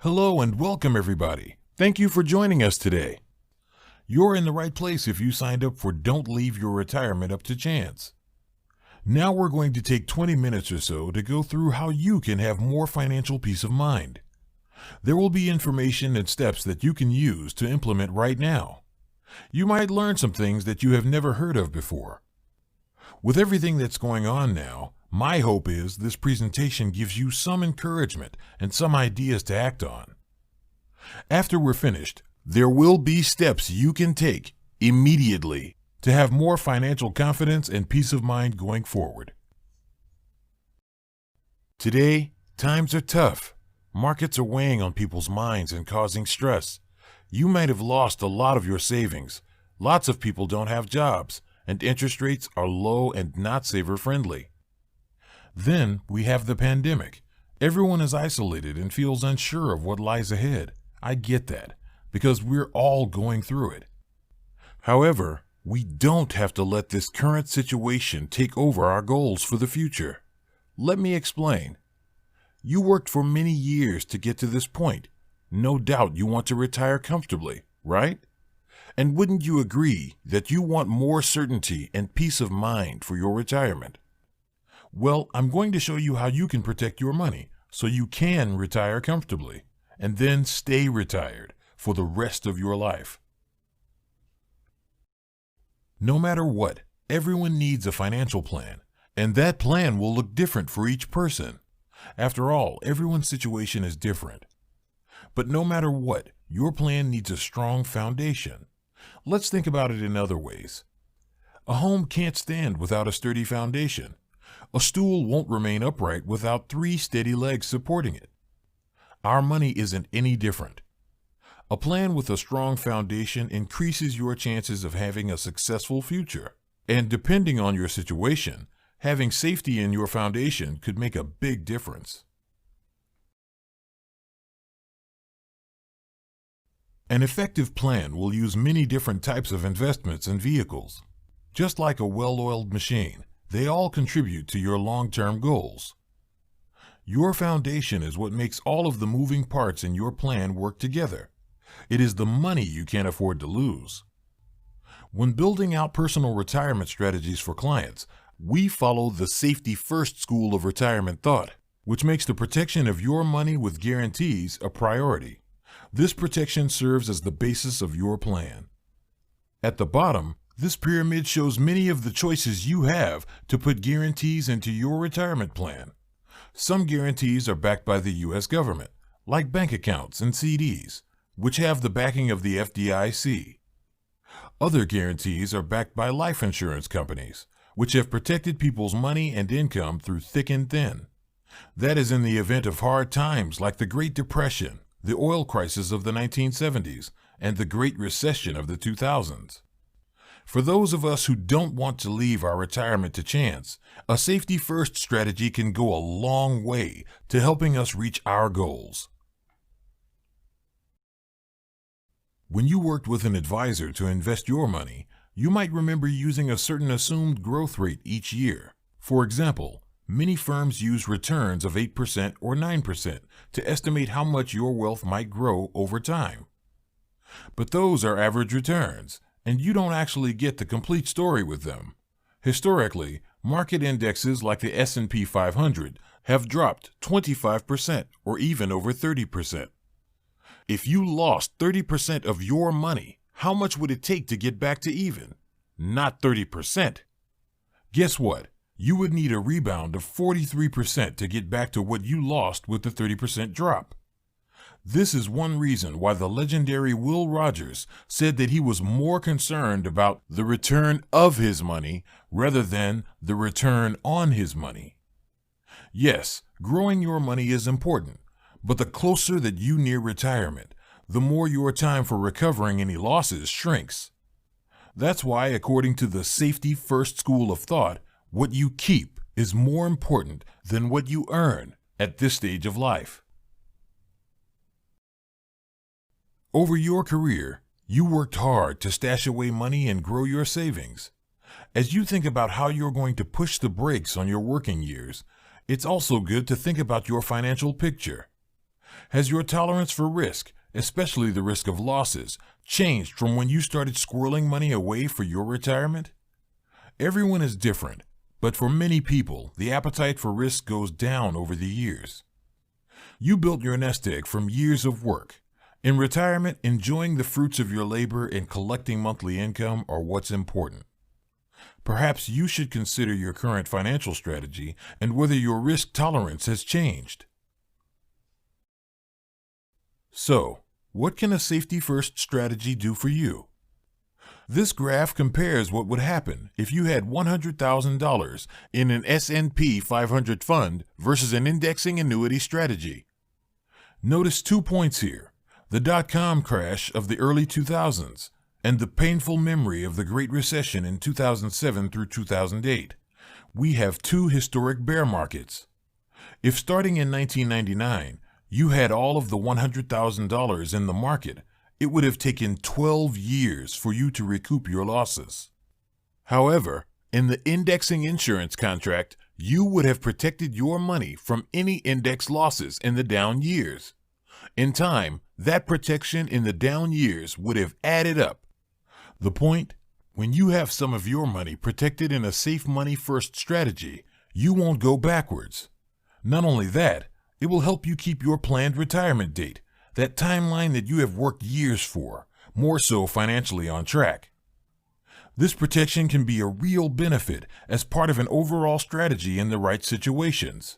Hello and welcome everybody. Thank you for joining us today. You're in the right place if you signed up for Don't Leave Your Retirement Up to Chance. Now we're going to take 20 minutes or so to go through how you can have more financial peace of mind. There will be information and steps that you can use to implement right now. You might learn some things that you have never heard of before. With everything that's going on now, my hope is this presentation gives you some encouragement and some ideas to act on. After we're finished, there will be steps you can take immediately to have more financial confidence and peace of mind going forward. Today, times are tough. Markets are weighing on people's minds and causing stress. You might have lost a lot of your savings. Lots of people don't have jobs, and interest rates are low and not saver-friendly. Then we have the pandemic. Everyone is isolated and feels unsure of what lies ahead. I get that, because we're all going through it. However, we don't have to let this current situation take over our goals for the future. Let me explain. You worked for many years to get to this point. No doubt you want to retire comfortably, right? And wouldn't you agree that you want more certainty and peace of mind for your retirement? Well, I'm going to show you how you can protect your money so you can retire comfortably and then stay retired for the rest of your life. No matter what, everyone needs a financial plan, and that plan will look different for each person. After all, everyone's situation is different. But no matter what, your plan needs a strong foundation. Let's think about it in other ways. A home can't stand without a sturdy foundation. A stool won't remain upright without 3 steady legs supporting it. Our money isn't any different. A plan with a strong foundation increases your chances of having a successful future. And depending on your situation, having safety in your foundation could make a big difference. An effective plan will use many different types of investments and vehicles. Just like a well-oiled machine, they all contribute to your long-term goals. Your foundation is what makes all of the moving parts in your plan work together. It is the money you can't afford to lose. When building out personal retirement strategies for clients, we follow the Safety First school of retirement thought, which makes the protection of your money with guarantees a priority. This protection serves as the basis of your plan. At the bottom, this pyramid shows many of the choices you have to put guarantees into your retirement plan. Some guarantees are backed by the U.S. government, like bank accounts and CDs, which have the backing of the FDIC. Other guarantees are backed by life insurance companies, which have protected people's money and income through thick and thin. That is in the event of hard times like the Great Depression, the oil crisis of the 1970s, and the Great Recession of the 2000s. For those of us who don't want to leave our retirement to chance, a safety-first strategy can go a long way to helping us reach our goals. When you worked with an advisor to invest your money, you might remember using a certain assumed growth rate each year. For example, many firms use returns of 8% or 9% to estimate how much your wealth might grow over time. But those are average returns, and you don't actually get the complete story with them. Historically, market indexes like the S&P 500 have dropped 25% or even over 30%. If you lost 30% of your money, how much would it take to get back to even? Not 30%. Guess what? You would need a rebound of 43% to get back to what you lost with the 30% drop. This is one reason why the legendary Will Rogers said that he was more concerned about the return of his money rather than the return on his money. Yes, growing your money is important, but the closer that you near retirement, the more your time for recovering any losses shrinks. That's why, according to the Safety First school of thought, what you keep is more important than what you earn at this stage of life. Over your career, you worked hard to stash away money and grow your savings. As you think about how you're going to push the brakes on your working years, it's also good to think about your financial picture. Has your tolerance for risk, especially the risk of losses, changed from when you started squirreling money away for your retirement? Everyone is different, but for many people, the appetite for risk goes down over the years. You built your nest egg from years of work. In retirement, enjoying the fruits of your labor and collecting monthly income are what's important. Perhaps you should consider your current financial strategy and whether your risk tolerance has changed. So, what can a safety-first strategy do for you? This graph compares what would happen if you had $100,000 in an S&P 500 fund versus an indexing annuity strategy. Notice 2 points here: the dot-com crash of the early 2000s and the painful memory of the Great Recession in 2007 through 2008. We have 2 historic bear markets. If starting in 1999, you had all of the $100,000 in the market, it would have taken 12 years for you to recoup your losses. However, in the indexing insurance contract, you would have protected your money from any index losses in the down years. In time, that protection in the down years would have added up. The point? When you have some of your money protected in a safe money first strategy, you won't go backwards. Not only that, it will help you keep your planned retirement date, that timeline that you have worked years for, more so financially on track. This protection can be a real benefit as part of an overall strategy in the right situations.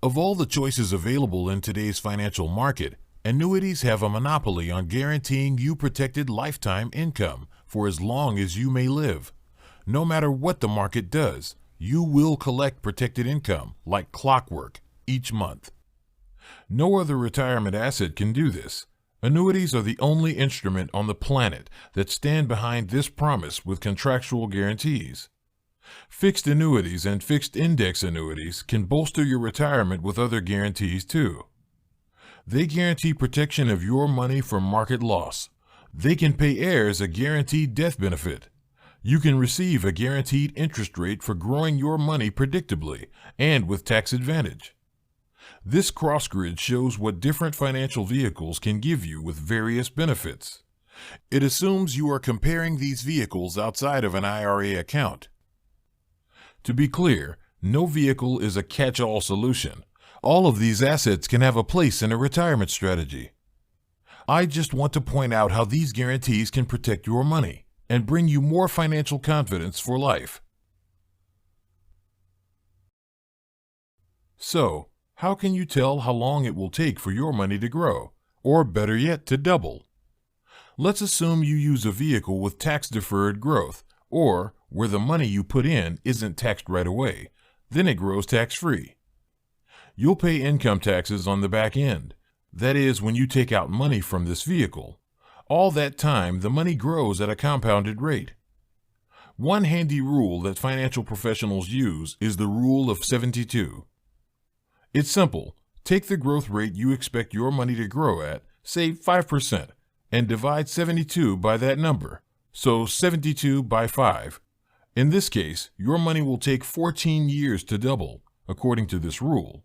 Of all the choices available in today's financial market, annuities have a monopoly on guaranteeing you protected lifetime income for as long as you may live. No matter what the market does, you will collect protected income like clockwork each month. No other retirement asset can do this. Annuities are the only instrument on the planet that stand behind this promise with contractual guarantees. Fixed annuities and fixed index annuities can bolster your retirement with other guarantees too. They guarantee protection of your money from market loss. They can pay heirs a guaranteed death benefit. You can receive a guaranteed interest rate for growing your money predictably and with tax advantage. This cross-grid shows what different financial vehicles can give you with various benefits. It assumes you are comparing these vehicles outside of an IRA account. To be clear, no vehicle is a catch-all solution. All of these assets can have a place in a retirement strategy. I just want to point out how these guarantees can protect your money and bring you more financial confidence for life. So, how can you tell how long it will take for your money to grow, or better yet, to double? Let's assume you use a vehicle with tax-deferred growth, or where the money you put in isn't taxed right away, then it grows tax-free. You'll pay income taxes on the back end. That is, when you take out money from this vehicle. All that time, the money grows at a compounded rate. One handy rule that financial professionals use is the rule of 72. It's simple. Take the growth rate you expect your money to grow at, say 5%, and divide 72 by that number, so 72 by 5. In this case, your money will take 14 years to double, according to this rule.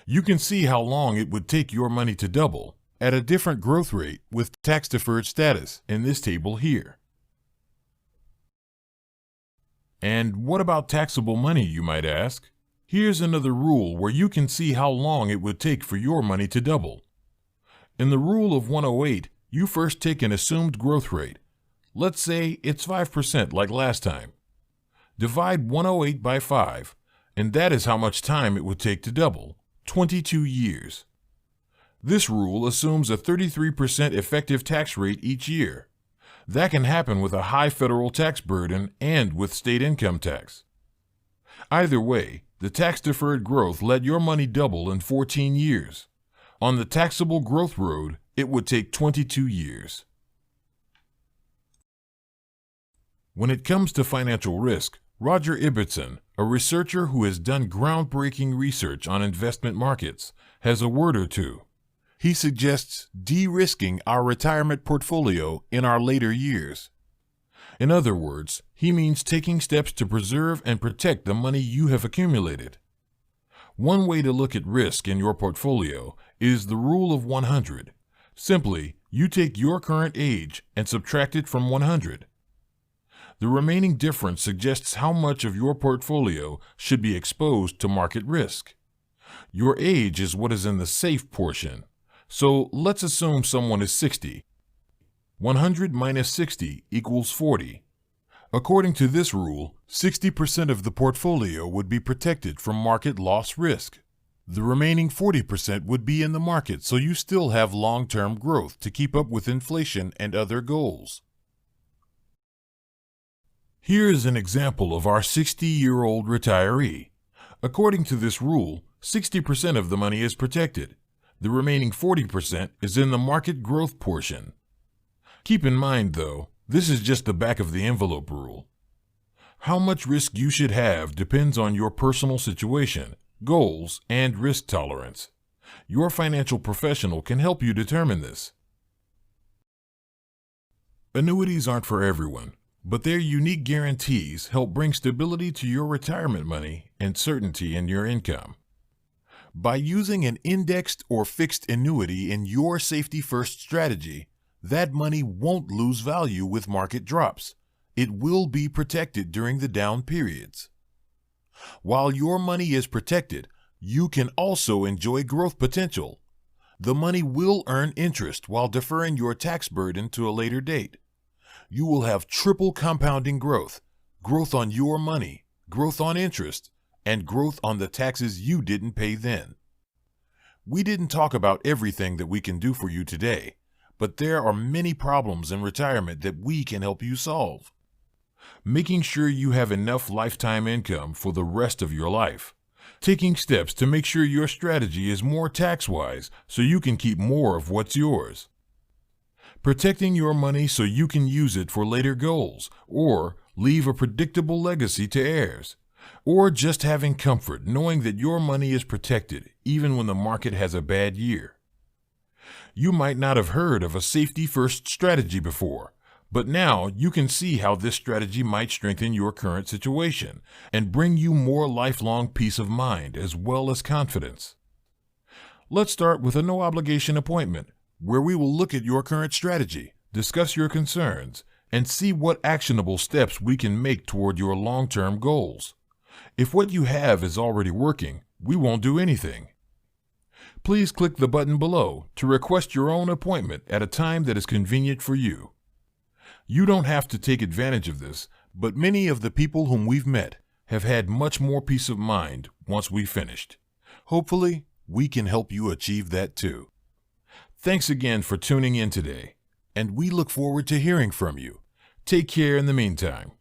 You can see how long it would take your money to double at a different growth rate with tax-deferred status in this table here. And what about taxable money, you might ask? Here's another rule where you can see how long it would take for your money to double. In the rule of 108, you first take an assumed growth rate. Let's say it's 5% like last time. Divide 108 by 5, and that is how much time it would take to double, 22 years. This rule assumes a 33% effective tax rate each year. That can happen with a high federal tax burden and with state income tax. Either way, the tax-deferred growth let your money double in 14 years. On the taxable growth road, it would take 22 years. When it comes to financial risk, Roger Ibbotson, a researcher who has done groundbreaking research on investment markets, has a word or two. He suggests de-risking our retirement portfolio in our later years. In other words, he means taking steps to preserve and protect the money you have accumulated. One way to look at risk in your portfolio is the rule of 100. Simply, you take your current age and subtract it from 100. The remaining difference suggests how much of your portfolio should be exposed to market risk. Your age is what is in the safe portion. So let's assume someone is 60. 100 minus 60 equals 40. According to this rule, 60% of the portfolio would be protected from market loss risk. The remaining 40% would be in the market, so you still have long-term growth to keep up with inflation and other goals. Here is an example of our 60-year-old retiree. According to this rule, 60% of the money is protected. The remaining 40% is in the market growth portion. Keep in mind, though, this is just the back of the envelope rule. How much risk you should have depends on your personal situation, goals, and risk tolerance. Your financial professional can help you determine this. Annuities aren't for everyone, but their unique guarantees help bring stability to your retirement money and certainty in your income. By using an indexed or fixed annuity in your safety-first strategy, that money won't lose value with market drops. It will be protected during the down periods. While your money is protected, you can also enjoy growth potential. The money will earn interest while deferring your tax burden to a later date. You will have triple compounding growth, growth on your money, growth on interest, and growth on the taxes you didn't pay then. We didn't talk about everything that we can do for you today, but there are many problems in retirement that we can help you solve. Making sure you have enough lifetime income for the rest of your life. Taking steps to make sure your strategy is more tax-wise so you can keep more of what's yours. Protecting your money so you can use it for later goals or leave a predictable legacy to heirs. Or just having comfort knowing that your money is protected even when the market has a bad year. You might not have heard of a safety-first strategy before, but now you can see how this strategy might strengthen your current situation and bring you more lifelong peace of mind as well as confidence. Let's start with a no-obligation appointment where we will look at your current strategy, discuss your concerns, and see what actionable steps we can make toward your long-term goals. If what you have is already working, we won't do anything. Please click the button below to request your own appointment at a time that is convenient for you. You don't have to take advantage of this, but many of the people whom we've met have had much more peace of mind once we've finished. Hopefully, we can help you achieve that too. Thanks again for tuning in today, and we look forward to hearing from you. Take care in the meantime.